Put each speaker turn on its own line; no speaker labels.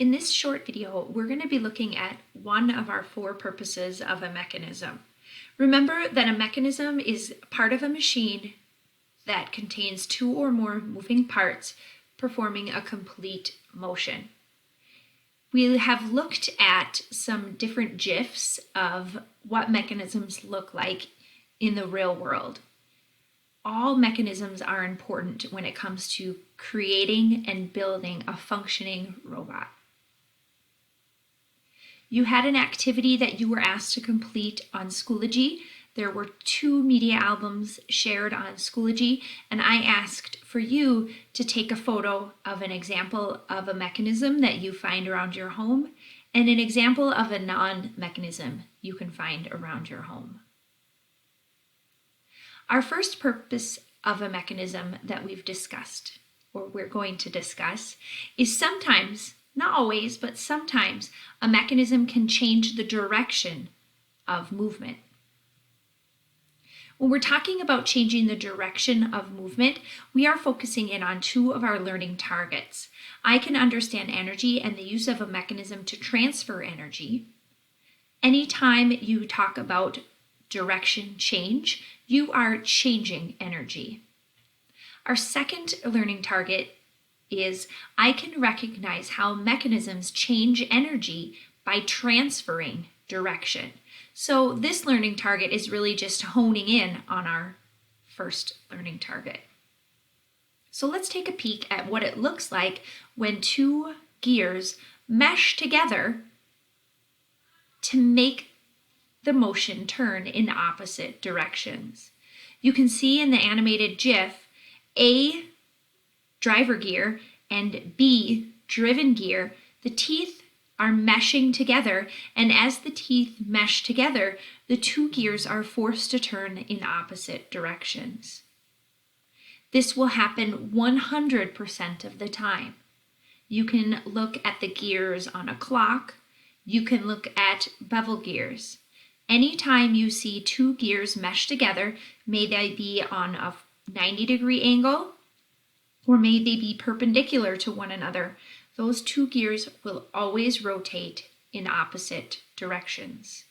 In this short video, we're going to be looking at one of our four purposes of a mechanism. Remember that a mechanism is part of a machine that contains two or more moving parts performing a complete motion. We have looked at some different GIFs of what mechanisms look like in the real world. All mechanisms are important when it comes to creating and building a functioning robot. You had an activity that you were asked to complete on Schoology. There were 2 media albums shared on Schoology, and I asked for you to take a photo of an example of a mechanism that you find around your home and an example of a non-mechanism you can find around your home. Our first purpose of a mechanism that we've discussed, or we're going to discuss, is sometimes, not always, but sometimes, a mechanism can change the direction of movement. When we're talking about changing the direction of movement, we are focusing in on 2 of our learning targets. I can understand energy and the use of a mechanism to transfer energy. Anytime you talk about direction change, you are changing energy. Our second learning target is I can recognize how mechanisms change energy by transferring direction. So this learning target is really just honing in on our first learning target. So let's take a peek at what it looks like when 2 gears mesh together to make the motion turn in opposite directions. You can see in the animated GIF, A, driver gear, and B, driven gear, the teeth are meshing together, and as the teeth mesh together, the 2 gears are forced to turn in opposite directions. This will happen 100% of the time. You can look at the gears on a clock. You can look at bevel gears. Anytime you see 2 gears mesh together, may they be on a 90-degree angle, or may they be perpendicular to one another, those 2 gears will always rotate in opposite directions.